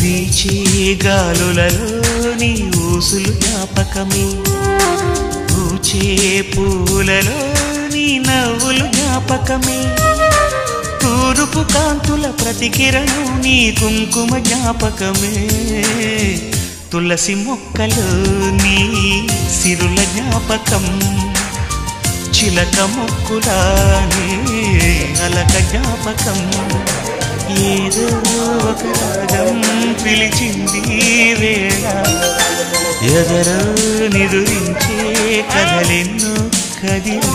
వీచే గాలులలో నీ ఊసులు జ్ఞాపకమే పూచే పూలలో నీ నవ్వులు జ్ఞాపకమే తూరుపు కాంతుల ప్రతికిరణం నీ కుంకుమ జ్ఞాపకమే తులసి మొక్కలో నీ సిరుల జ్ఞాపకం చిలక మొక్కులానే అలక జ్ఞాపకం ఏదో ఒక రాగం పిలిచింది వేళ ఎదరో నిదురించే కథలెన్నో కదిలు